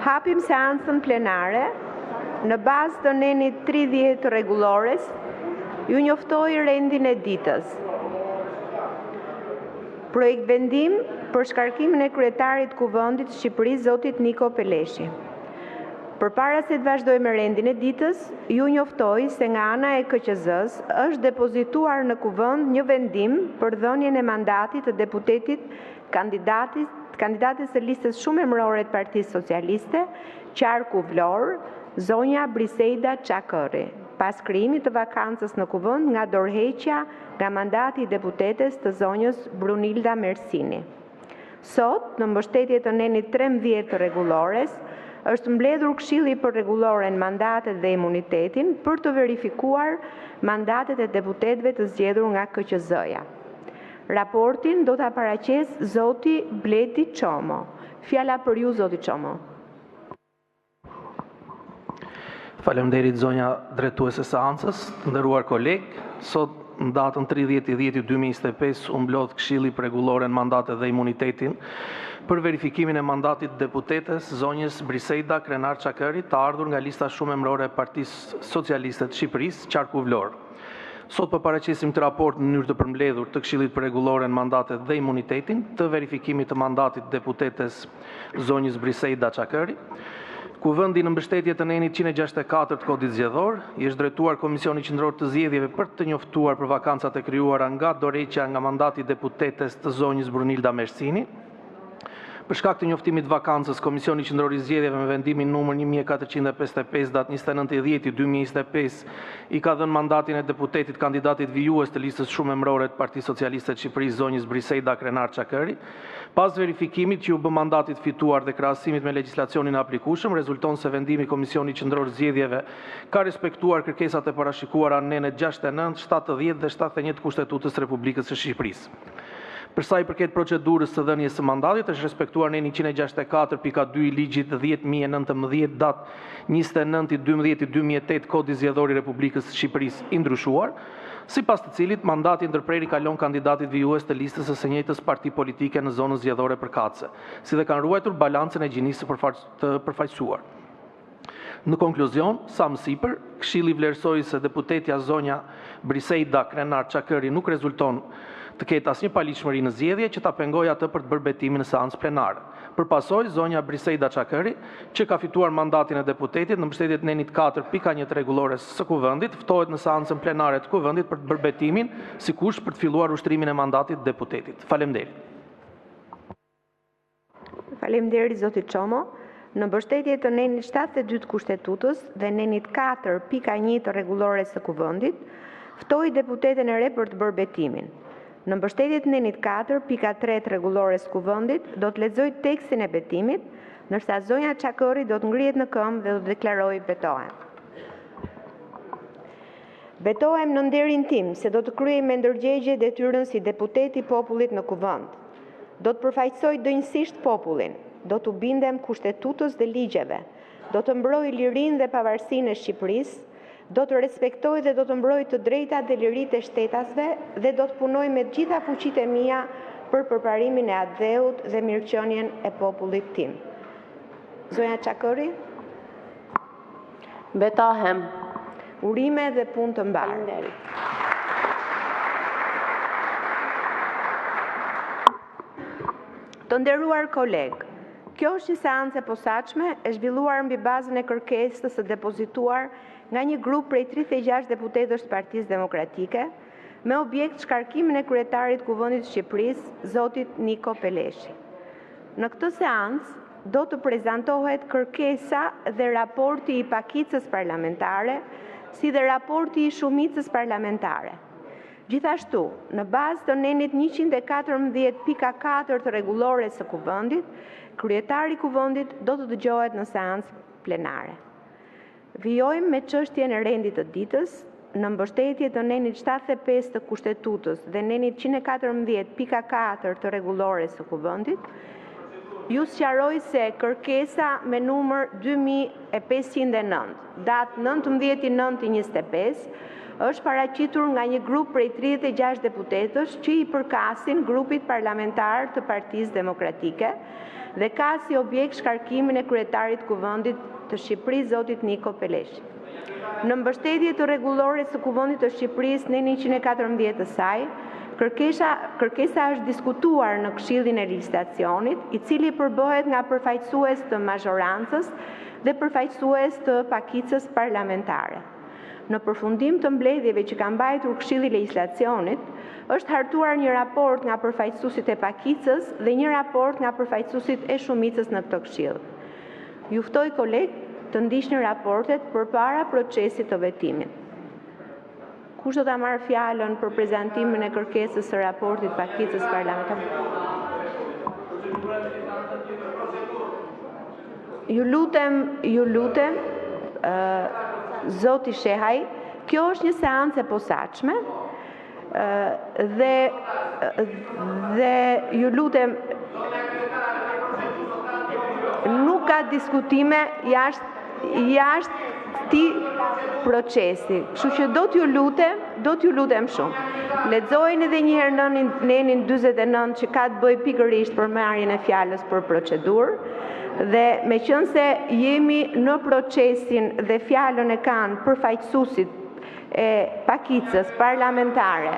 Hapim seancën plenare në bazë të nenit 30 të rregullores. Ju njoftoj rendin e ditës. Projekt vendim për shkarkimin e kryetarit Kuvendit të Shqipërisë zotit Niko Peleshi. Përpara se të vazhdoj me rendin e ditës, ju njoftoj se nga ana e KQZ-s është depozituar në Kuvend një vendim për dhënien e mandatit të deputetit kandidates së listës shumë emërore të Partisë Socialiste, Qarku Vlorë, zonja Briseida Çakëri, pas krijimit të vakancës në Kuvend nga dorëheqja nga mandati i deputetes të zonjës Brunilda Mersini. Sot, në mbështetje të nenit 13 të rregullores, është mbledhur Këshilli për Rregulloren, Mandatet dhe Imunitetin për të verifikuar mandatet e deputetëve të zgjedhur nga KQZ-ja. Raportin do ta paraqes zoti Bledi Çomo. Fjala për ju, zoti Çomo. Faleminderit zonja drejtuese seancës, të nderuar kolegë. Sot në datën 30/10/2025 u mblodh Këshilli për Rregulloren, Mandatet dhe Imunitetin për verifikimin e mandatit deputetes zonjës Briseida Krenar Çakëri, të ardhur nga lista shumë emërore e Partisë Socialiste të Shqipërisë, Qarku Vlorë. Sot përparaqesim këtë raport në mënyrë të përmbledhur të Këshillit për Rregulloren, Mandatet dhe Imunitetin të verifikimit të mandatit deputetes zonjës Briseida Çakëri. Kuvendi në mbështetje të nenit 164 të kodit zgjedhor, i është drejtuar Komisioni Qendror të Zgjedhjeve për të njoftuar për vakancat e krijuara nga dorëheqja nga mandati deputetes të zonjës Brunilda Mersini. Për shkak të njoftimit vakancës, Komisioni Qendror i Zgjedhjeve me vendimin numër 1455 datë 29/10/2025 i ka dhënë mandatin e deputetit kandidatit vijues të listës shumë emërore të Partisë Socialiste të Shqipërisë zonjës Briseida Krenar Çakëri. Pas verifikimit që u bë mandatit fituar dhe krahasimit me legjislacionin e aplikueshëm, rezulton se vendimi i Komisionit Qendror Zgjedhjeve ka respektuar kërkesat e parashikuara në nenet 69, 70 dhe 71 të Kushtetutës së Republikës së Shqipërisë. Për sa i përket procedurës së dhënies së mandatit, është respektuar neni 164.2 i ligjit 10.019 datë 29/12/2008 Kodi Zgjedhor i Republikës së Shqipërisë i ndryshuar, sipas të cilit mandati ndërprerje kalon kandidatit vijues të listës së njëjtës parti politike në zonën zgjedhore përkatëse, si dhe kanë ruajtur balancën e gjinisë të përfaqësuar. Në konkluzion, sa më sipër, Këshilli vlerësoi se deputetja zonja Briseida Krenar Çakëri nuk rezulton të ketë asnjë paligjshmëri në zgjedhje që ta pengojë atë për të bërë betimin në seancë plenare. Përpasoj, zonja Briseida Çakëri, që ka fituar mandatin e deputetit në mbështetje të nenit 4.1 të rregullores së Kuvendit, ftohet në seancën plenare të Kuvendit për të bërë betimin, sikurse për të filluar ushtrimin e mandatit të deputetit. Faleminderit. Faleminderit zoti Çomo. Në mbështetje të nenit 72 të Kushtetutës dhe nenit 4.1 të rregullores së Kuvendit, ftoi deputeten e re për të bërë betimin. Në mbështetje të nenit 4.3 të rregullores së Kuvendit, do të lexoj tekstin e betimit, ndërsa zonja Çakëri do të ngrihet në këmbë dhe do të deklarojë betohem. Betohem në nderin tim se do të kryej me ndërgjegje detyrën si deputet i popullit në Kuvend. Do të përfaqësoj dënjësisht popullin, do të bindem Kushtetutës dhe ligjeve, do të mbroj lirinë dhe pavarësinë e Shqipërisë, do të respektoj dhe do të mbroj të drejtat dhe liritë e shtetasve dhe do të punoj me të gjitha fuqitë e mia për përparimin e atdheut dhe mirëqenien e popullit tim. Zonja Çakëri? Betohem. Urime dhe punë të mbarë. Të nderuar kolegë, kjo është një seancë e posaçme e zhvilluar mbi bazën e kërkesës së depozituar nga një grup prej 36 deputetësh të Partisë Demokratike me objekt shkarkimin e kryetarit Kuvendit të Shqipërisë, zotit Niko Peleshi. Në këtë seancë do të prezantohet kërkesa dhe raporti i pakicës parlamentare, si dhe raporti i shumicës parlamentare. Gjithashtu, në bazë të nenit 114.4 të rregullores së Kuvendit, kryetari i Kuvendit do të dëgjohet në seancë plenare. Vijojmë me çështjen e rendit të ditës, në mbështetje të nenit 75 të Kushtetutës dhe nenit 114.4 të rregullores së Kuvendit, ju sqaroj se kërkesa me numër 2509, datë 19/9/25, është paraqitur nga një grup prej 36 deputetësh që i përkasin grupit parlamentar të Partisë Demokratike, dhe ka si objekt shkarkimin e kryetarit kuvendit të Shqipërisë, zotit Niko Peleshi. Në mbështetje të rregullores së Kuvendit të Shqipërisë në 114 të saj, kërkesa është diskutuar në Këshillin e Legjislacionit, i cili përbëhet nga përfaqësues të mazhorancës dhe përfaqësues të pakicës parlamentare. Në përfundim të mbledhjeve që ka mbajtur Këshilli i Legjislacionit, është hartuar një raport nga përfaqësuesit e pakicës dhe një raport nga përfaqësuesit e shumicës në këtë këshill. Ju ftoj kolegë të ndiqni raportet përpara procesit të vetimit. Kush do ta marrë fjalën për prezantimin e kërkesës së raportit pakicës parlamentare? Ju lutem, zoti Shehaj, kjo është një seancë e posaçme dhe ju lutem, nuk ka diskutime jashtë këtij procesi. Kështu që do t'ju lutem shumë. Lexojeni edhe një herë nenin 49 që ka të bëjë pikërisht për marrjen e fjalës për procedurë. Dhe meqense jemi në procesin dhe fjalën e kanë përfaqësuesit e pakicës parlamentare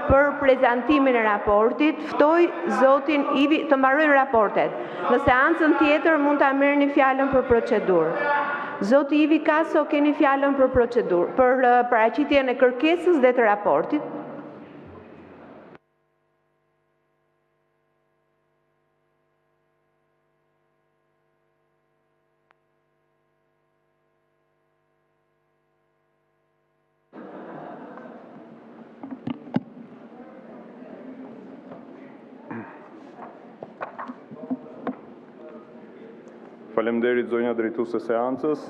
për prezantimin e raportit, ftoj zotin Ivi të mbarojnë raportet. Në seancën tjetër mund ta merrni fjalën për procedurë. Zoti Ivi Kaso, keni fjalën për procedurë, për paraqitjen e kërkesës dhe të raportit. Faleminderit zonja drejtuese seancës,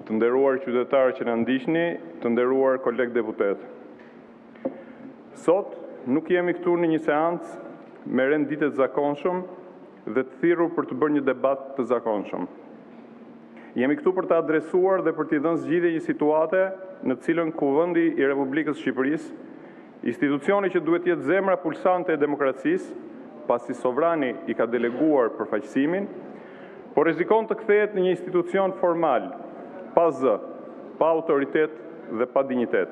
të nderuar qytetarë që na ndiqni, të nderuar kolegë deputet. Sot nuk jemi këtu në një seancë me renditë të zakonshëm dhe të thirrur për të bërë një debat të zakonshëm. Jemi këtu për të adresuar dhe për t'i dhënë zgjidhje një situate në të cilën Kuvendi i Republikës Shqipërisë, institucioni që duhet jetë zemra pulsante e demokracisë, pasi sovrani i ka deleguar përfaqësimin, por rrezikon të kthehet në një institucion formal, pa zë, pa autoritet dhe pa dinjitet.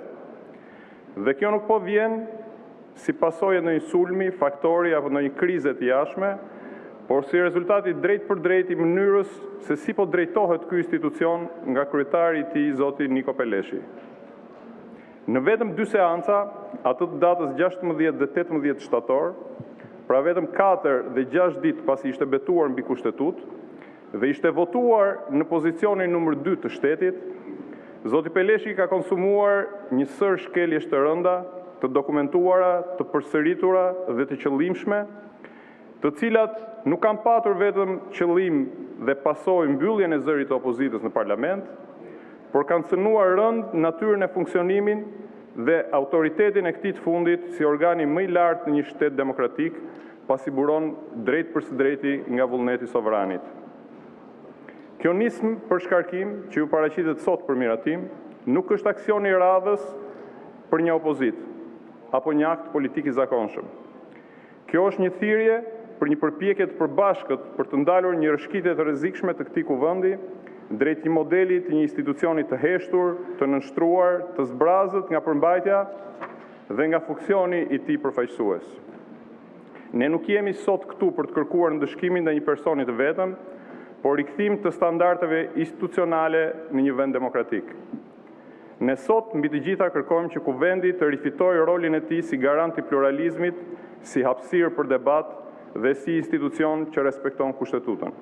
Dhe kjo nuk po vjen si pasojë në një sulmi, faktori apo në një krize të jashtme, por si rezultati drejt për drejt i mënyrës se si po drejtohet ky institucion nga kryetari i tij, zoti Niko Peleshi. Në vetëm 2 seanca, ato të datës 16 dhe 18 shtator, pra vetëm 4 dhe 6 ditë pasi ishte betuar mbi kushtetut, dhe ishte votuar në pozicionin numër 2 të shtetit, zoti Peleshi ka konsumuar një sër shkeljesh të rënda, të dokumentuara, të përsëritura dhe të qëllimshme, të cilat nuk kanë patur vetëm qëllim dhe pasojë mbylljen e zërit të opozitës në parlament, por kanë cënuar rënd natyrën e funksionimin dhe autoritetin e këtij të fundit si organi më i lartë në një shtet demokratik, pasi buron drejt për së drejti nga vullneti sovranit. Kjo nismë për shkarkim që ju paraqitet sot për miratim, nuk është aksion i radhës për një opozit, apo një akt politik i zakonshëm. Kjo është një thirrje për një përpjekje të përbashkët për të ndalur një rrëshqitje të rrezikshme të këtij kuvendi drejt një modeli të një institucioni të heshtur, të nënshtruar, të zbrazët nga përmbajtja dhe nga funksioni i tij përfaqësues. Ne nuk jemi sot këtu për të kërkuar ndëshkimin ndaj një personi të vetëm, por rikthim të standardeve institucionale në një vend demokratik. Ne sot mbi të gjitha kërkojmë që kuvendi të rifitojë rolin e tij si garant i pluralizmit, si hapësirë për debat dhe si institucion që respekton kushtetutën.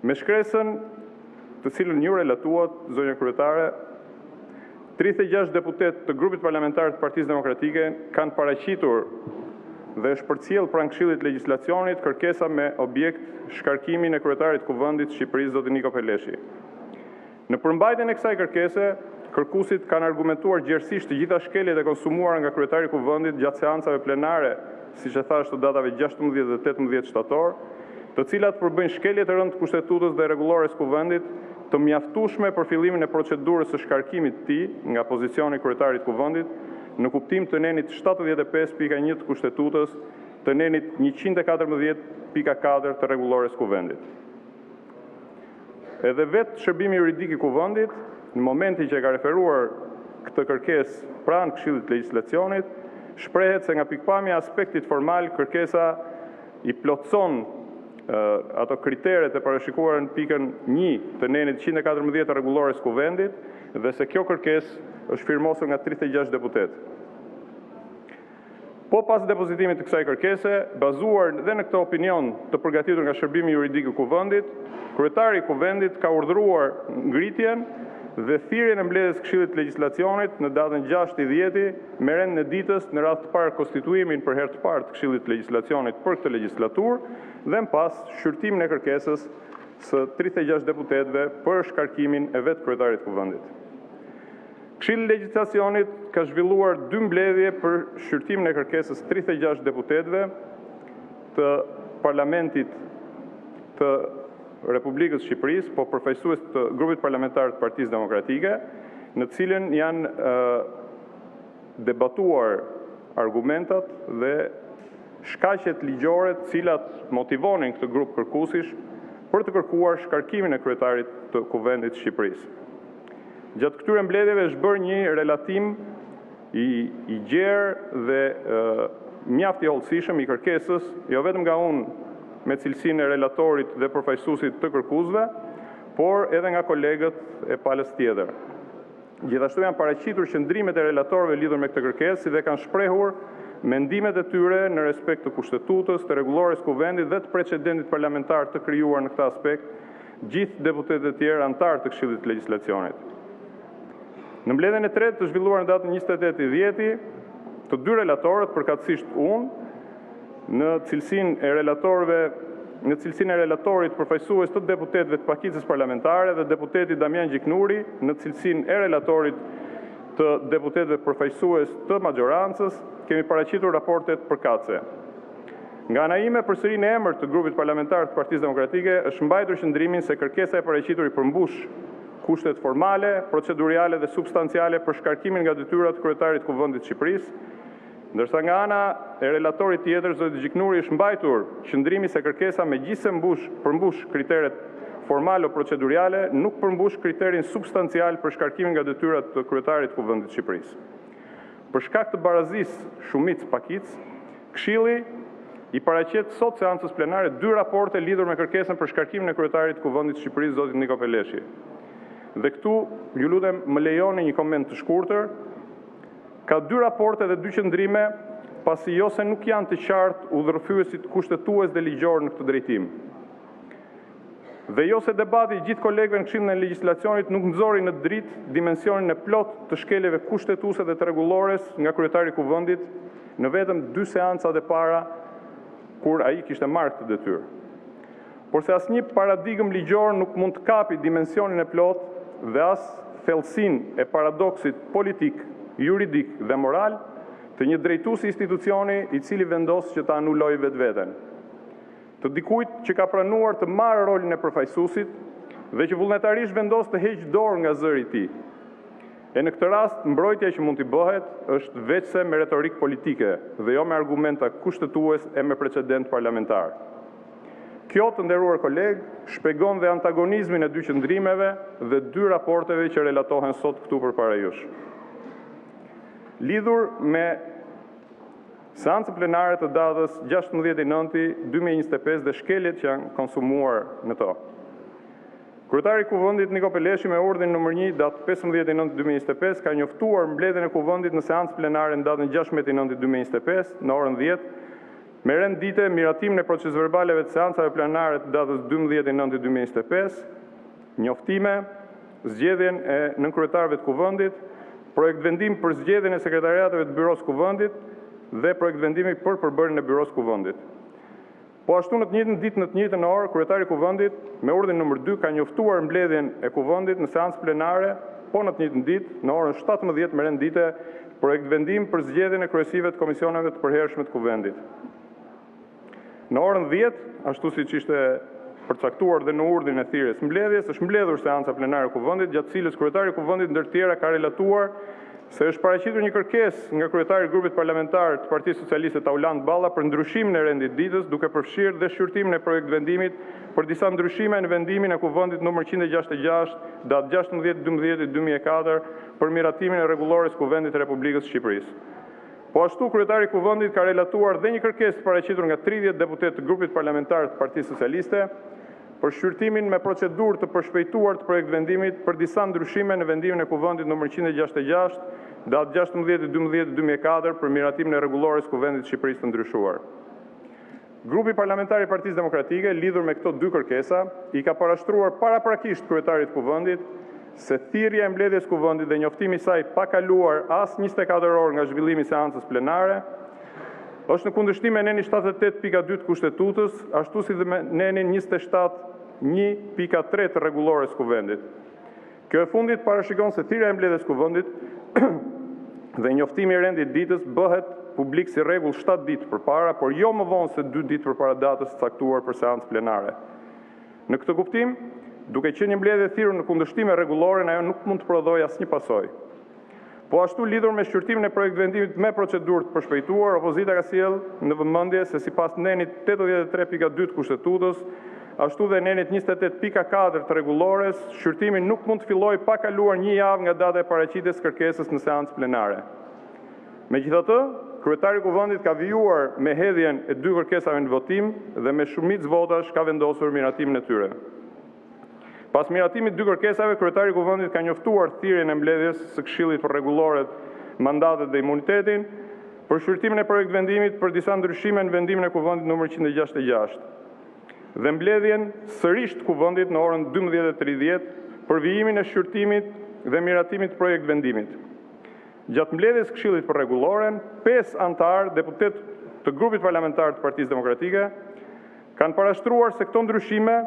Me shkresën të cilën ju relatuat, zonja kryetare, 36 deputet të grupit parlamentar të Partisë Demokratike kanë paraqitur dhe është përcjell pranë Këshillit Legjislacionit kërkesa me objekt shkarkimin e kryetarit kuvendit të Shqipërisë, zoti Niko Peleshi. Në përmbajtjen e kësaj kërkese, kërkuesit kanë argumentuar gjerësisht të gjitha shkeljet e konsumuara nga kryetari i kuvendit gjatë seancave plenare, siç e thash, të datave 16 dhe 18 shtator, të cilat përbëjnë shkelje të rëndë të kushtetues dhe rregullores kuvendit, të mjaftueshme për fillimin e procedurës së shkarkimit të tij nga pozicioni i kryetarit kuvendit, në kuptim të nenit 75.1 të kushtetutës, të nenit 114.4 të rregullores kuvendit. Edhe vetë shërbimi juridik i kuvendit, në momentin që e ka referuar këtë kërkesë pranë Këshillit të Legjislacionit, shprehet se nga pikpamja e aspektit formal kërkesa i plotëson ato kriteret e parashikuara në pikën 1 të nenit 114 të rregullores kuvendit dhe se kjo kërkesë është firmosur nga 36 deputet. Po pas depozitimit të kësaj kërkese, bazuar dhe në këtë opinion të përgatitur nga shërbimi juridik i kuvendit, kryetari i kuvendit ka urdhëruar ngritjen dhe thirrjen e mbledhjes së Këshillit të Legjislacionit në datën 6/10 me rendin e ditës në radhë të parë konstituimin për herë të parë të Këshillit të Legjislacionit për këtë legjislaturë dhe më pas shqyrtimin e kërkesës së 36 deputetëve për shkarkimin e vetë kryetarit të kuvendit. Këshilli i Legjislacionit ka zhvilluar 2 mbledhje për shqyrtimin e kërkesës 36 deputetëve të Parlamentit të Republikës Shqipërisë, po përfaqësues të grupit parlamentar të Partisë Demokratike, në cilën janë debatuar argumentat dhe shkaqet ligjore të cilat motivonin këtë grup kërkuesish për të kërkuar shkarkimin e kryetarit të Kuvendit të Shqipërisë. Gjatë këtyre mbledhjeve është bërë një relatim i gjerë dhe mjaft i hollësishëm i kërkesës, jo vetëm nga unë me cilësinë e relatorit dhe përfaqësuesit të kërkuesve, por edhe nga kolegët e palës tjetër. Gjithashtu janë paraqitur qëndrimet e relatorëve lidhur me këtë kërkesë, si dhe kanë shprehur mendimet e tyre në respekt të kushtetutës, të rregullores kuvendit dhe të precedentit parlamentar të krijuar në këtë aspekt, gjithë deputetët e tjerë antar të Këshillit të Legjislacionit. Në mbledhjen e tretë të zhvilluar në datën 28/10, të 2 relatorët, përkatësisht unë, në cilësinë e relatorit përfaqësues të deputetëve të pakicës parlamentare dhe deputeti Damian Gjiknuri në cilësinë e relatorit të deputetëve përfaqësues të majorancës, kemi paraqitur raportet përkatëse. Nga ana ime, përsëri në emër të grupit parlamentar të Partisë Demokratike, është mbajtur qëndrimin se kërkesa e paraqitur i përmbush kushtet formale, proceduriale dhe substanciale për shkarkimin nga detyrat të kryetarit të Kuvendit të Shqipërisë, ndërsa nga ana e relatorit tjetër, zoti Gjiknuri, është mbajtur qëndrimi se kërkesa megjithëse përmbush kriteret formale o proceduriale, nuk përmbush kriterin substancial për shkarkimin nga detyrat të kryetarit të Kuvendit të Shqipërisë. Për shkak të barazisë shumicë pakicë, Këshilli i paraqet sot seancës plenare 2 raporte lidhur me kërkesën për shkarkimin e kryetarit të Kuvendit të Shqipërisë, zotit Niko Peleshi. Dhe këtu, ju lutem, më lejoni një koment të shkurtër. Ka 2 raporte dhe 2 qëndrime, pasi jo se nuk janë të qartë udhërfyesit kushtetues dhe ligjor në këtë drejtim. Dhe jo se debati i gjithë kolegëve në Këshillin e Legjislacionit nuk nxori në dritë dimensionin e plot të shkeljeve kushtetuese dhe të rregullores nga kryetari i Kuvendit në vetëm 2 seancat e para kur ai kishte marrë këtë detyrë. Por se asnjë paradigmë ligjor nuk mund të kapi dimensionin e plot dhe as thellësinë e paradoksit politik, juridik dhe moral të një drejtuesi institucioni i cili vendos që ta anulojë vetveten. Të dikujt që ka pranuar të marrë rolin e përfaqësuesit dhe që vullnetarisht vendos të heqë dorë nga zëri i tij. E në këtë rast, mbrojtja që mund t'i bëhet është veçse me retorik politike dhe jo me argumenta kushtetues e me precedent parlamentar. Kjo, të nderuar kolegë, shpjegon dhe antagonizmin e 2 qëndrimeve dhe 2 raporteve që relatohen sot këtu përpara jush. Lidhur me seancën plenare të datës 16/9/2025 dhe shkeljet që janë konsumuar në to. Kryetari i Kuvendit Niko Peleshi me urdhrin nr. 1 datë 15/9/2025 ka njoftuar mbledhjen e Kuvendit në seancë plenare në datën 16/9/2025 në orën 10 me rend dite miratimin e procesverbaleve të seancave plenare të datës 12/9/2025, njoftime, zgjedhjen e nënkryetarëve të Kuvendit, projekt vendim për zgjedhjen e sekretariateve të Byros Kuvendit dhe projekt vendimi për përbërjen e Byros Kuvendit. Po ashtu në të njëjtën ditë në të njëjtën orë, kryetari i Kuvendit me urdhrin nr. 2 ka njoftuar mbledhjen e Kuvendit në seancë plenare, po në të njëjtën ditë në orën 17 me rend dite projekt vendim për zgjedhjen e kryesive të komisioneve të përhershme të Kuvendit. Në orën 10, ashtu siç ishte përcaktuar dhe në urdhrin e thirrjes mbledhjes, është mbledhur seanca plenare e Kuvendit, gjatë cilës kryetari i Kuvendit ndër të tjera ka relatuar se është paraqitur një kërkesë nga kryetari i grupit parlamentar të Partisë Socialiste Tauland Balla për ndryshimin e rendit ditës, duke përfshirë dhe shqyrtimin e projekt vendimit për disa ndryshime në vendimin e kuvendit numër 166 datë 16/12/2004 për miratimin e rregullores kuvendit të Republikës së Shqipërisë. Po ashtu, kryetari i kuvendit ka relatuar dhe një kërkesë paraqitur nga 30 deputet të grupit parlamentar të Partisë Socialiste për shqyrtimin me procedurë të përshpejtuar të projekt vendimit për disa ndryshime në vendimin e kuvendit numër 166 datë 16/12/2004 për miratimin e rregullores kuvendit të Shqipërisë të ndryshuar. Grupi parlamentar i Partisë Demokratike, lidhur me këto dy kërkesa, i ka parashtruar paraprakisht kryetarit të kuvendit se thirrja e mbledhjes kuvendit dhe njoftimi i saj pa kaluar as 24 orë nga zhvillimi i seancës plenare është në kundërshtim me nenin 78.2 të Kushtetutës, ashtu si dhe me nenin 27.1.3 të rregullores kuvendit. Kjo e fundit parashikon se thirrja e mbledhjes kuvendit dhe njoftimi i rendit ditës bëhet publik si rregull 7 ditë përpara, por jo më vonë se 2 ditë përpara datës së caktuar për seancë plenare. Në këtë kuptim, duke qenë një mbledhje thirrur në kundërshtim me rregulloren, ajo nuk mund të prodhojë asnjë pasojë. Po ashtu, lidhur me shqyrtimin e projekt vendimit me procedurë të përshpejtuar, opozita ka sjellë në vëmendje se sipas nenit 83.2 të Kushtetutës, ashtu dhe nenit 28.4 të rregullores, shqyrtimi nuk mund të fillojë pa kaluar një javë nga data e paraqitjes kërkesës në seancë plenare. Megjithatë, kryetari i kuvendit ka vijuar me hedhjen e dy kërkesave në votim dhe me shumicë votash ka vendosur miratimin e tyre. Pas miratimit dy kërkesave, kryetari i kuvendit ka njoftuar thirrjen e mbledhjes së Këshillit për Rregulloret, Mandatet dhe Imunitetin për shqyrtimin e projekt vendimit për disa ndryshime në vendimin e kuvendit numër 166 dhe mbledhjen sërish të kuvendit në orën 12:30 për vijimin e shqyrtimit dhe miratimit të projekt vendimit. Gjatë mbledhjes Këshillit për Rregulloren, 5 anëtar, deputet të grupit parlamentar të Partisë Demokratike, kanë parashtruar se këto ndryshime,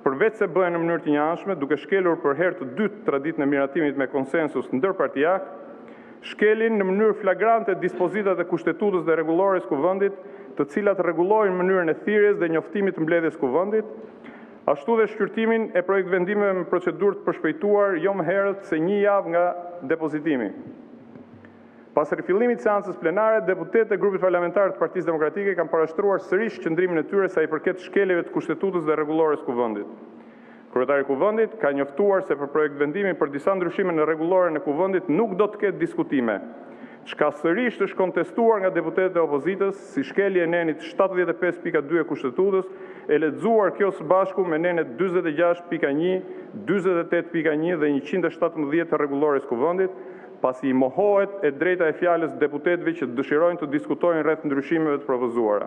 përveç se bëhen në mënyrë të njëanshme, duke shkelur për herë të dytë traditën e miratimit me konsensus ndërpartijak, shkelin në mënyrë flagrante dispozitat e Kushtetutës dhe rregullores kuvendit, të cilat rregullojnë mënyrën e thirrjes dhe njoftimit të mbledhjes kuvendit, ashtu dhe shqyrtimin e projekt vendimeve me procedurë të përshpejtuar jo më herët se një javë nga depozitimi. Pas rifillimit të seancës plenare, deputetët e grupit parlamentar të Partisë Demokratike kanë parashtruar sërish qëndrimin e tyre sa i përket shkeljeve të Kushtetutës dhe rregullores kuvendit. Kryetari i kuvendit ka njoftuar se për projekt vendimi për disa ndryshime në rregulloren e kuvendit nuk do të ketë diskutime, çka sërish është kontestuar nga deputetët e opozitës si shkelje e nenit 75.2 e Kushtetutës, e lexuar kjo së bashku me nenet 46.1, 48.1 dhe 117 të rregullores kuvendit, pasi i mohohet e drejta e fjalës deputetëve që dëshirojnë të diskutojnë rreth ndryshimeve të propozuara.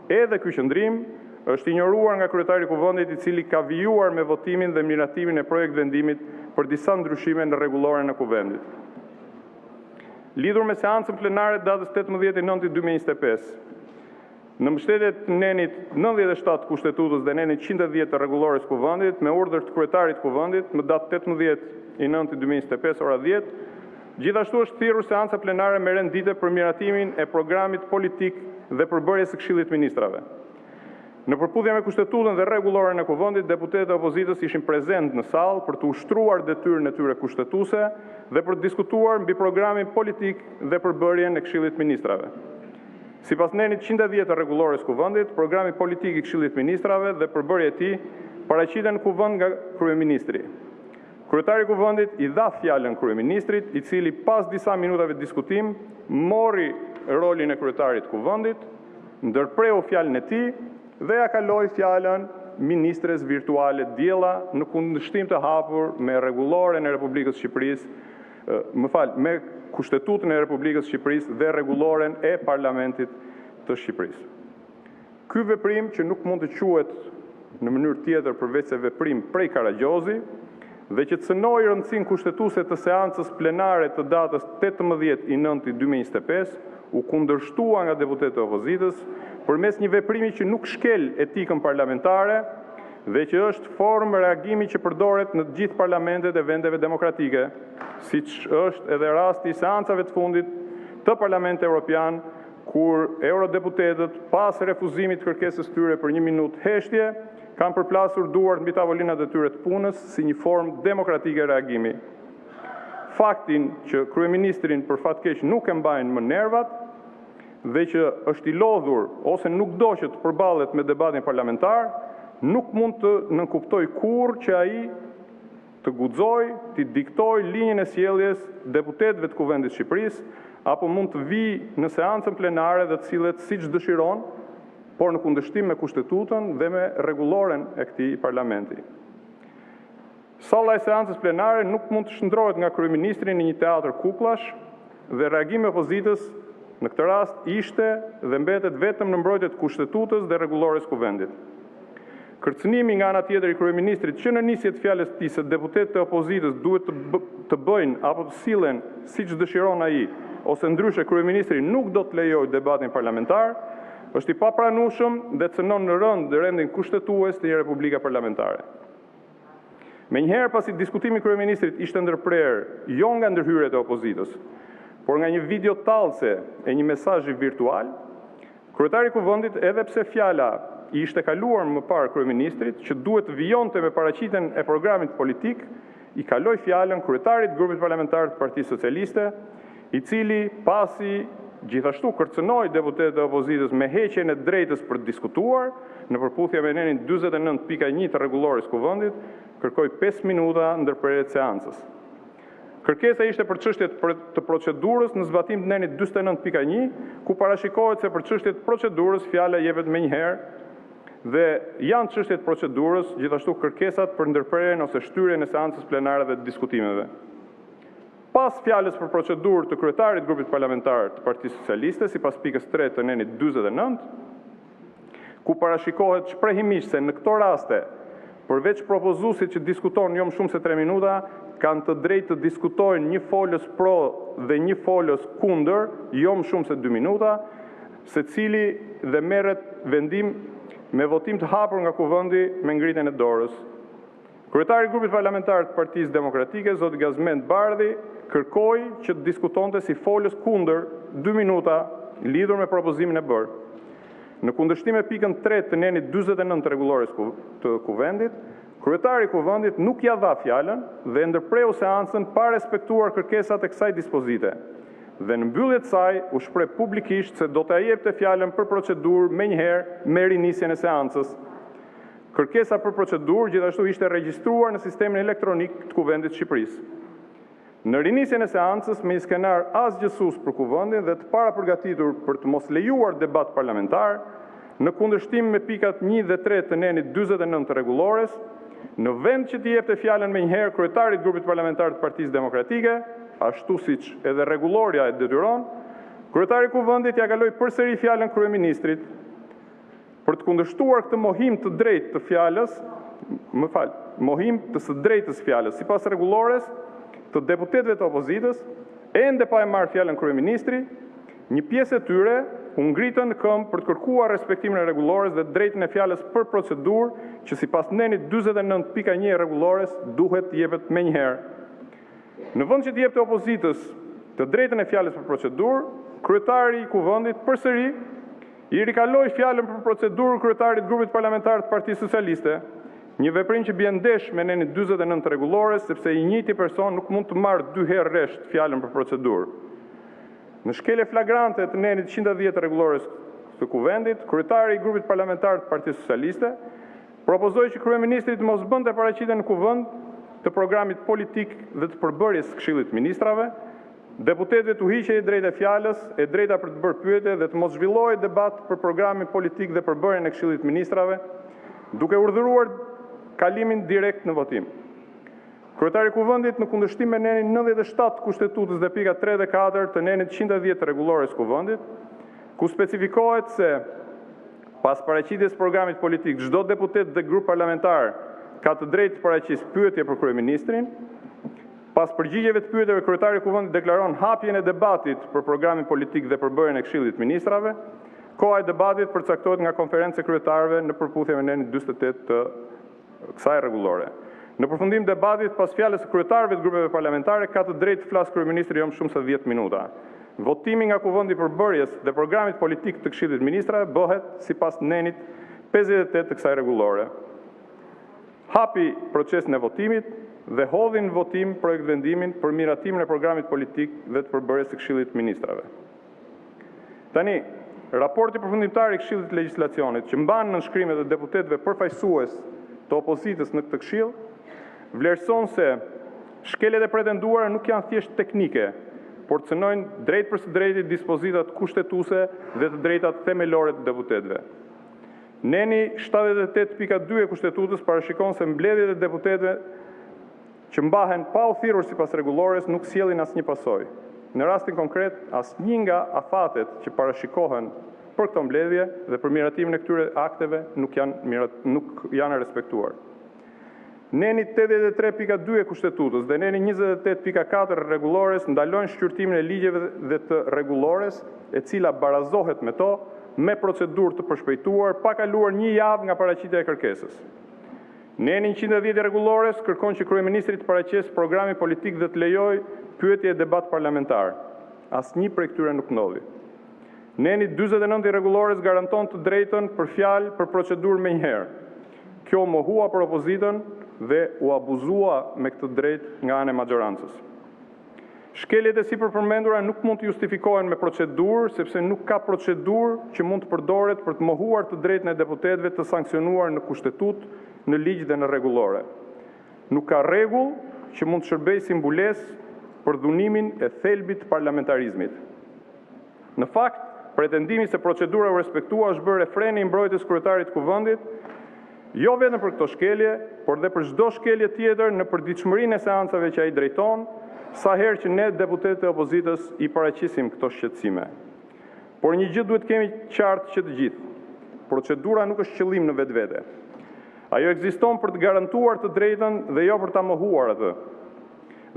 Edhe ky qëndrim është injoruar nga kryetari i kuvendit, i cili ka vijuar me votimin dhe miratimin e projekt vendimit për disa ndryshime në rregulloren e kuvendit. Lidhur me seancën plenare datës 18/9/2025, në mbështetje të nenit 97 të Kushtetutës dhe nenit 110 të rregullores kuvendit, me urdhër të kryetarit të kuvendit më datë 18/9/2025 ora 10, gjithashtu është thirrur seanca plenare me rendite për miratimin e programit politik dhe përbërjes së Këshillit Ministrave. Në përputhje me Kushtetutën dhe rregulloren e kuvendit, deputetët e opozitës ishin prezent në sallë për të ushtruar detyrën e tyre kushtetuese dhe për të diskutuar mbi programin politik dhe përbërjen e Këshillit Ministrave. Sipas nenit 110 të rregullores kuvendit, programi politik i Këshillit Ministrave dhe përbërja e tij paraqiten në kuvend nga kryeministri. Kryetari i kuvendit i dha fjalën kryeministrit, i cili pas disa minutave diskutim mori rolin e kryetarit të kuvendit, ndërpreu fjalën e tij dhe ja kaloi fjalën ministres virtuale Diella në kundërshtim të hapur me rregulloren e Republikës së Shqipërisë, me Kushtetutën e Republikës së Shqipërisë dhe rregulloren e Parlamentit të Shqipërisë. Ky veprim që nuk mund të quhet në mënyrë tjetër përveç se veprim prej Karagjozi dhe që cënoi rëndësinë kushtetuese të seancës plenare të datës 18/9/2025, u kundërshtua nga deputetët e opozitës përmes një veprimi që nuk shkel etikën parlamentare dhe që është formë reagimi që përdoret në të gjithë parlamentet e vendeve demokratike, siç është edhe rasti i seancave të fundit të Parlamentit Evropian, kur eurodeputetët pas refuzimit të kërkesës tyre për 1 minutë heshtje, kanë përplasur duart mbi tavolinat e tyre të punës si një formë demokratike reagimi. faktin që kryeministrin për fatkeq nuk e mbajnë më nervat dhe që është i lodhur ose nuk do që të përballet me debatin parlamentar, nuk mund të nënkuptoj kurrë që ai të guxoj, të diktoj linjën e sjelljes deputetëve të Kuvendit të Shqipërisë, apo mund të vijë në seancën plenare dhe të sillet siç dëshiron, por në kundërshtim me kushtetutën dhe me rregulloren e këtij parlamenti. Salla e seancës plenare nuk mund të shndrohet nga kryeministri në një teatr kukullash dhe reagimi i opozitës në këtë rast ishte dhe mbetet vetëm në mbrojtje të kushtetutës dhe rregullores kuvendit. Kërcënimi nga ana tjetër i kryeministrit që në nisje të fjalës së tij se deputetët e opozitës duhet të bëjnë apo të sillen siç dëshiron ai, ose ndryshe kryeministri nuk do të lejojë debatin parlamentar, është i papranueshëm dhe cënon në rënd rendin kushtetues të një republike parlamentare. Menjëherë pasi diskutimi i kryeministrit ishte ndërprer jo nga ndërhyrjet e opozitës, por nga një video tallëse e një mesazhi virtual, kryetari i Kuvendit, edhe pse fjala i ishte kaluar më parë kryeministrit që duhet të vijonte me paraqitjen e programit politik, i kaloi fjalën kryetarit të grupit parlamentar të Partisë Socialiste, i cili pasi gjithashtu kërcënoi deputetët e opozitës me heqjen e drejtës për të diskutuar, në përputhje me nenin 49.1 të rregullores Kuvendit, kërkoi 5 minuta ndërprerje të seancës. Kërkesa ishte për çështje të procedurës në zbatim të nenit 49.1, ku parashikohet se për çështje të procedurës fjala jepet menjëherë dhe janë çështjet të procedurës, gjithashtu kërkesat për ndërprerjen ose shtyrjen e seancës plenare dhe të diskutimeve. Pas fjalës për procedurë të kryetarit të grupit parlamentar të Partisë Socialiste, sipas pikës 3 të nenit 49, ku parashikohet shprehimisht se në këto raste, përveç propozuesit që diskuton jo më shumë se 3 minuta, kanë të drejtë të diskutojnë një folës pro dhe një folës kundër, jo më shumë se 2 minuta, secili dhe merret vendim me votim të hapur nga kuvendi me ngritjen e dorës. Kryetari i grupit parlamentar të Partisë Demokratike, zoti Gazmend Bardhi, kërkoi që të diskutonte si folës kundër 2 minuta lidhur me propozimin e bërë. Në kundërshtim me pikën 3 të nenit 49 të rregullores të kuvendit, kryetari i kuvendit nuk ja dha fjalën dhe ndërpreu seancën pa respektuar kërkesat e kësaj dispozite. Dhe në mbyllje të saj u shpreh publikisht se do t'ia jepte fjalën për procedurë menjëherë me rinisjen e seancës. Kërkesa për procedurë gjithashtu ishte regjistruar në sistemin elektronik të Kuvendit të Shqipërisë. Në rinisjen e seancës me një skenar asgjësues për kuvendin dhe të parapërgatitur për të mos lejuar debat parlamentar, në kundërshtim me pikat 1 dhe 3 të nenit 49 të rregullores, në vend që t'i jepte fjalën menjëherë kryetarit të grupit parlamentar të Partisë Demokratike, ashtu siç edhe rregulloria e detyron, kryetari i kuvendit ja kaloi përsëri fjalën kryeministrit për të kundërshtuar këtë mohim të drejtë të fjalës, mohim të së drejtës fjalës, sipas rregullores të deputetëve të opozitës, ende pa e marrë fjalën kryeministri, një pjesë e tyre u ngritën në këmbë për të kërkuar respektimin e rregullores dhe drejtën e fjalës për procedurë që sipas nenit 49.1 rregullores duhet të jepet menjëherë. Në vend që të jepte opozitës të drejtën e fjalës për procedurë, kryetari i kuvendit përsëri i rikaloi fjalën për procedurë kryetarit të grupit parlamentar të Partisë Socialiste, një veprim që bie ndesh me nenin 49 të rregullores, sepse i njëjti person nuk mund të marrë 2 herë rresht fjalën për procedurë. Në shkelje flagrante të nenit 110 të rregullores të kuvendit, kryetari i grupit parlamentar të Partisë Socialiste propozoi që kryeministri të mos bënte paraqitje në kuvend të programit politik dhe të përbërjes së Këshillit të Ministrave, deputetëve të hiqej drejtë e fjalës, e drejta për të bërë pyetje dhe të mos zhvillohej debat për programin politik dhe përbërjen e Këshillit të Ministrave, duke urdhëruar kalimin direkt në votim. Kryetari i kuvendit në kundërshtim me nenin 97 të kushtetutës dhe pika 3 dhe 4 të nenit 110 të rregullores kuvendit, ku specifikohet se pas paraqitjes programit politik çdo deputet dhe grup parlamentar ka të drejtë të paraqisë pyetje për kryeministrin. Pas përgjigjeve të pyetjeve, kryetari i kuvendit deklaron hapjen e debatit për programin politik dhe përbërjen e Këshillit të Ministrave. Koha e debatit përcaktohet nga konferenca e kryetarëve në përputhje me nenin 48 të kësaj rregullore. Në përfundim debatit, pas fjalës së kryetarëve të grupeve parlamentare, ka të drejtë të flasë kryeministri jo më shumë se 10 minuta. Votimi nga kuvendi i përbërjes dhe programit politik të Këshillit të Ministrave bëhet sipas nenit 58 të kësaj rregullore. hapi procesin e votimit dhe hodhin në votim projekt vendimin për miratimin e programit politik dhe të përbërjes së Këshillit të Ministrave. Tani, raporti përfundimtar i Këshillit të Legjislacionit që mban nënshkrimet e deputetëve përfaqësues të opozitës në këtë këshill, vlerëson se shkeljet e pretenduara nuk janë thjesht teknike, por cënojnë drejt për së drejti dispozitat kushtetuese dhe të drejtat themelore të deputetëve. Neni 78.2 e Kushtetutës parashikon se mbledhjet e deputetëve që mbahen pa u thirrur sipas rregullores nuk sjellin asnjë pasojë. Në rastin konkret, asnjë nga afatet që parashikohen për këto mbledhje dhe për miratimin e këtyre akteve nuk janë respektuar. Neni 83.2 e Kushtetutës dhe neni 28.4 rregullores ndalojnë shqyrtimin e ligjeve dhe të rregullores, e cila barazohet me to me procedurë të përshpejtuar pa kaluar një javë nga paraqitja e kërkesës. Neni 110 e rregullores kërkon që kryeministri të paraqesë programi politik dhe të lejojë pyetje e debat parlamentar. Asnjë prej këtyre nuk ndodhi. Neni 49 i rregullores garanton të drejtën për fjalë për procedurë menjëherë. Kjo mohua për opozitën dhe u abuzua me këtë drejtë nga ana e maxhorancës. Shkeljet e sipërpërmendura nuk mund të justifikohen me procedurë, sepse nuk ka procedurë që mund të përdoret për të mohuar të drejtën e deputetëve të sankcionuar në kushtetut, në ligj dhe në rregullore. Nuk ka rregull që mund të shërbejë si mbulesë për dhunimin e thelbit të parlamentarizmit. Në fakt, pretendimi se procedura u respektua është bërë refreni i mbrojtjes kryetarit të Kuvendit, jo vetëm për këto shkelje, por dhe për çdo shkelje tjetër në përditshmërinë e seancave që ai drejton, sa herë që ne deputetët e opozitës i paraqisim këto shqetësime. Por një gjë duhet kemi qartë që të gjithë. Procedura nuk është qëllim në vetvete. Ajo ekziston për të garantuar të drejtën dhe jo për ta mohuar atë.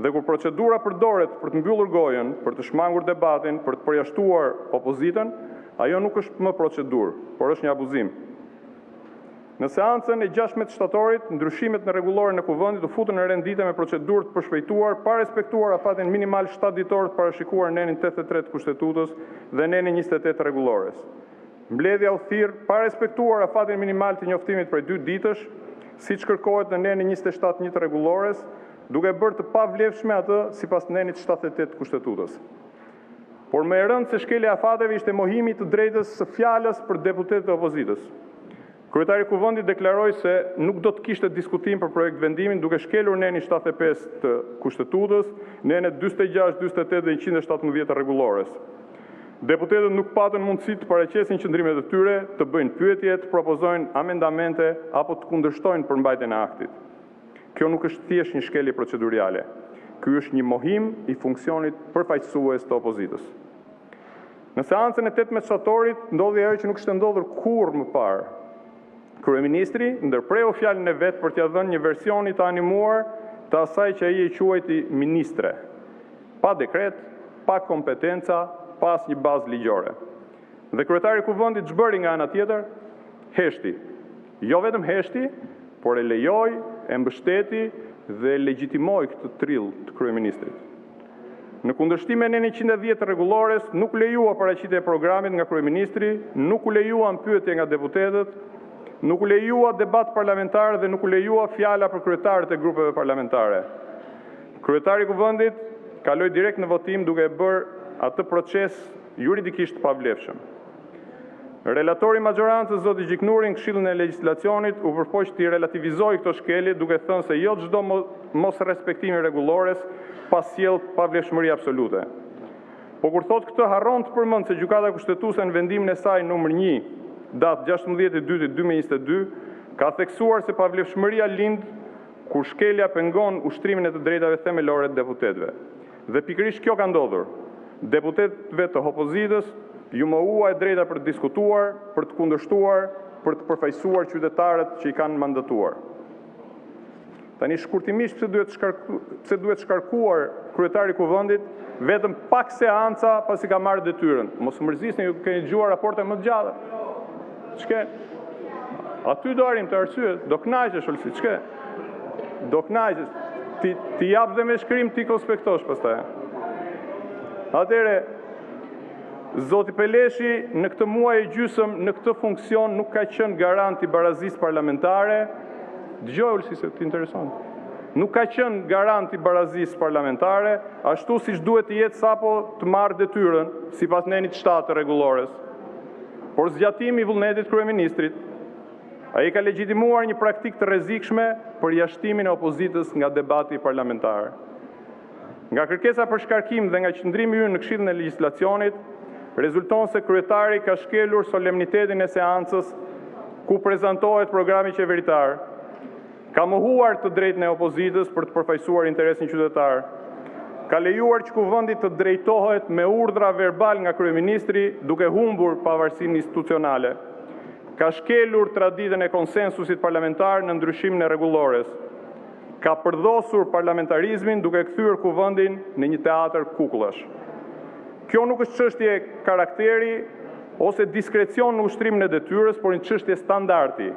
Dhe kur procedura përdoret për të mbyllur gojën, për të shmangur debatin, për të përjashtuar opozitën, ajo nuk është më procedurë, por është një abuzim. Në seancën e 16 shtatorit, ndryshimet në rregulloren e Kuvendit u futën në rendite me procedurë të përshpejtuar, pa respektuar afatin minimal 7 ditor të parashikuar në nenin 83 të Kushtetutës dhe nenin 28 të rregullores. Mbledhja u thirr pa respektuar afatin minimal të njoftimit prej 2 ditësh, siç kërkohet në nenin 27 të rregullores, duke bërë të pavlefshme atë sipas nenit 78 të Kushtetutës. Por më e rëndë se shkelja e afateve ishte mohimi të drejtës së fjalës për deputetët e opozitës. Kryetari i Kuvendit deklaroi se nuk do të kishte diskutim për projekt vendimin duke shkelur nenin 75 të Kushtetutës, nenet 46, 48 dhe 117 të rregullores. Deputetët nuk patën mundësi të paraqesin qëndrimet e tyre, të bëjnë pyetje, të propozojnë amendamente apo të kundërshtojnë përmbajtjen e aktit. Kjo nuk është thjesht një shkelje procedurale. Ky është një mohim i funksionit përfaqësues të opozitës. Në seancën e 18 shtatorit ndodhi ajo që nuk ishte ndodhur kurrë më parë. Kryeministri ndërpreu fjalën e vet për t'ia dhënë një versioni të animuar të asaj që ai e quajti ministre, pa dekret, pa kompetenca, pa asnjë bazë ligjore. Dhe kryetari i Kuvendit ç'bëri nga ana tjetër? Heshti. Jo vetëm heshti, por e lejoi, e mbështeti dhe e legjitimoi këtë trill të kryeministrit. Në kundërshtim me nenin 110 të rregullores, nuk lejua paraqitja e programit nga kryeministri, nuk u lejuan pyetje nga deputetët, nuk u lejua debat parlamentar dhe nuk u lejua fjala për kryetarët e grupeve parlamentare. Kryetari i Kuvendit kaloi direkt në votim duke bërë atë proces juridikisht pavlefshëm. Relatori i maxhorancës zoti Gjiknuri në Këshillin e Legjislacionit u përpoq të relativizojë këto shkelje duke thënë se jo çdo mos respektimi rregullores pas sjell pavlefshmëri absolute. Po kur thot këtë harron të përmend se gjykata kushtetuese në vendimin e saj numër 1 datë 16/2/2022, ka theksuar se pavlefshmëria lind kur shkelja pengon ushtrimin e të drejtave themelore të deputetëve. Dhe pikërisht kjo ka ndodhur. Deputetëve të opozitës ju mohuaj drejta për të diskutuar, për të kundërshtuar, për të përfaqësuar qytetarët që i kanë mandatuar. Tani shkurtimisht pse duhet shkarkuar kryetari i Kuvendit vetëm pak seanca pasi ka marrë detyrën. Mos mërzisni, ju keni dëgjuar raporte më të gjalla. Ç'ke? Aty do arim të arsye, do kënaqesh Olsi, ç'ke? Do kënaqesh. Ti jap dhe me shkrim ti konspektosh pastaj. Atëre, zoti Peleshi në këtë muaj e gjysmë në këtë funksion nuk ka qenë garant i barazisë parlamentare, Dëgjoj Ulsi se të intereson. Nuk ka qenë garant i barazisë parlamentare, ashtu siç duhet të jetë sapo të marrë detyrën sipas nenit 7 të rregullores. Por zgjatimi i vullnetit kryeministrit, ai ka legjitimuar një praktikë të rrezikshme për jashtimin e opozitës nga debati parlamentar. Nga kërkesa për shkarkim dhe nga qëndrimi ynë në Këshillin e Legjislacionit, rezulton se kryetari ka shkelur solemnitetin e seancës ku prezantohet programi qeveritar, ka mohuar të drejtën e opozitës për të përfaqësuar interesin qytetar, ka lejuar që kuvendi të drejtohet me urdhra verbal nga kryeministri duke humbur pavarësinë institucionale, ka shkelur traditën e konsensusit parlamentar në ndryshimin e rregullores, ka përdosur parlamentarizmin duke kthyer kuvendin në një teatër kukullash. Kjo nuk është çështje karakteri ose diskrecion në ushtrimin e detyrës, por një çështje standardi.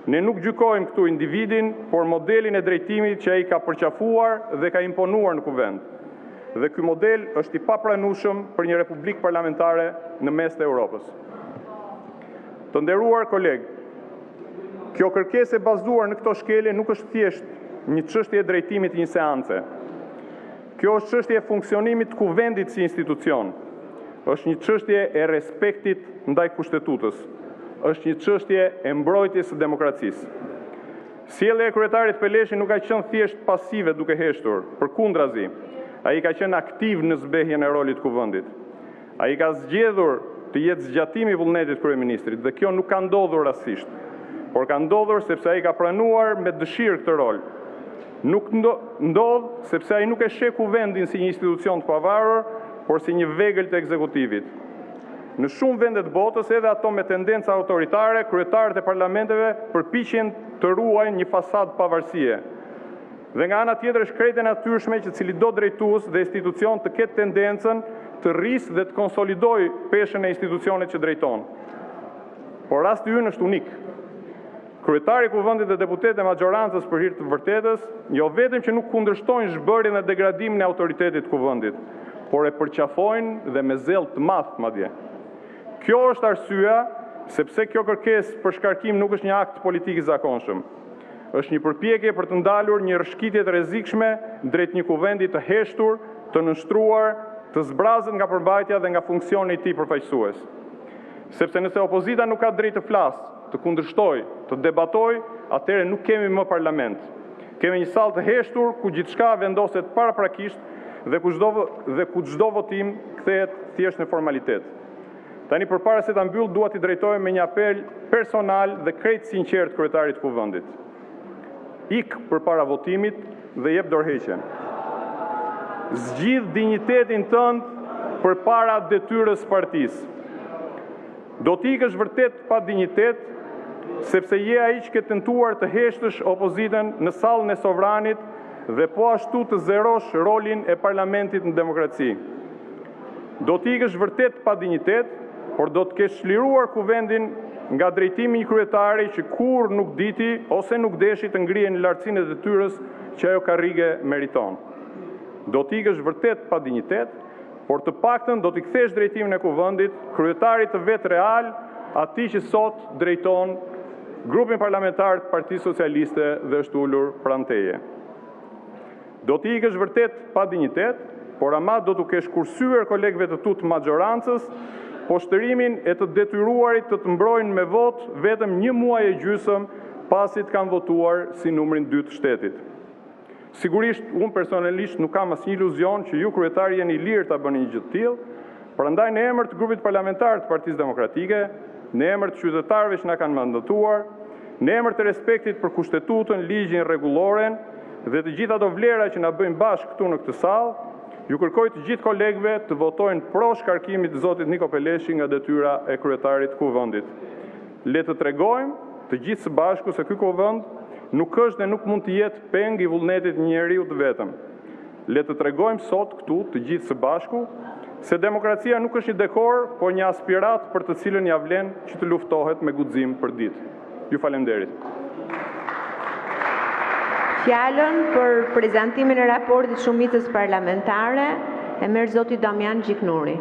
Ne nuk gjykojmë këtu individin, por modelin e drejtimit që ai ka përqafuar dhe ka imponuar në kuvend. Dhe ky model është i papranueshëm për një republikë parlamentare në mes të Europës. Të nderuar kolegë, kjo kërkesë e bazuar në këto shkelje nuk është thjesht një çështje e drejtimit të një seance. Kjo është çështje e funksionimit të kuvendit si institucion. Është një çështje e respektit ndaj kushtetutës. Është një çështje e mbrojtjes së demokracisë. Sjellja e kryetarit Peleshi nuk ka qenë thjesht pasive duke heshtur, përkundrazi, ai ka qenë aktiv në zbehjen e rolit të kuvendit. Ai ka zgjedhur të jetë zgjatimi i vullnetit kryeministrit dhe kjo nuk ka ndodhur rastësisht, por ka ndodhur sepse ai ka pranuar me dëshirë këtë rol. Nuk ndodh sepse ai nuk e sheh kuvendin si një institucion të pavarur, por si një vegël të ekzekutivit. Në shumë vende të botës, edhe ato me tendenca autoritare, kryetarët e parlamenteve përpiqen të ruajnë një fasadë pavarësie. Dhe nga ana tjetër është krejt e natyrshme që cilido drejtues dhe institucion të ketë tendencën të rrisë dhe të konsolidojë peshën e institucionit që drejton. Por rasti ynë është unik. Kryetari i kuvendit dhe deputetët e majorancës për hir të vërtetës, jo vetëm që nuk kundërshtojnë zhbërjen dhe degradimin e autoritetit të kuvendit, por e përqafojnë dhe me zell të madh madje. Kjo është arsyeja sepse kjo kërkesë për shkarkim nuk është një akt politik i zakonshëm. Është një përpjekje për të ndalur një rrshqitje të rrezikshme drejt një kuvendi të heshtur, të nënshtruar, të zbrazët nga përmbajtja dhe nga funksioni i tij përfaqësues. Sepse nëse opozita nuk ka drejtë të flasë, të kundërshtojë, të debatojë, atëherë nuk kemi më parlament. Kemi një sallë të heshtur ku gjithçka vendoset paraprakisht dhe ku çdo votim kthehet thjesht në formalitet. Tani përpara se ta mbyll, dua t'i drejtoj me një apel personal dhe krejt sinqert kryetarit të kuvendit. Ik përpara votimit dhe jep dorëheqjen. Zgjidh dinjitetin tënd përpara detyrës partisë. Do t'ikësh vërtet pa dinjitet, sepse je ai që ke tentuar të heshtësh opozitën në sallën e sovranit dhe po ashtu të zerosh rolin e parlamentit në demokraci. Do t'ikësh vërtet pa dinjitet, por do të kesh çliruar kuvendin nga drejtimi i kryetari që kur nuk diti ose nuk deshi të ngrihen në lartësinë e detyrës që ajo karrige meriton. Do t'ikësh vërtet pa dinjitet, por të paktën do t'i kthesh drejtimin e kuvendit kryetarit të vetë real, atij që sot drejton grupin parlamentar të Partisë Socialiste dhe është ulur pranë teje. Do t'ikësh vërtet pa dinjitet, por ama do t'u kesh kursyer kolegëve të tu të majorancës poshtërimin e të detyruarit të mbrojnë me vot vetëm 1 muaj e gjysmë pasi të kanë votuar si numrin 2 të shtetit. Sigurisht, unë personalisht nuk kam asnjë iluzion që ju kryetari jeni i lirë ta bëni një gjë të tillë, prandaj në emër të grupit parlamentar të Partisë Demokratike, në emër të qytetarëve që na kanë mandatuar, në emër të respektit për kushtetutën, ligjin, rregulloren dhe të gjitha ato vlera që na bëjnë bashkë këtu në këtë sallë, ju kërkoj të gjithë kolegëve të votojnë pro shkarkimit të zotit Niko Peleshi nga detyra e kryetarit të kuvendit. Le të tregojmë të gjithë së bashku se ky kuvend nuk është dhe nuk mund të jetë peng i vullnetit një njeriu të vetëm. Le të tregojmë sot këtu të gjithë së bashku se demokracia nuk është një dekor, por një aspirat për të cilën ja vlen që të luftohet me guxim për ditë. Ju falenderit. Fjalën për prezantimin e raportit shumicës parlamentare e merr zoti Damian Gjiknuri.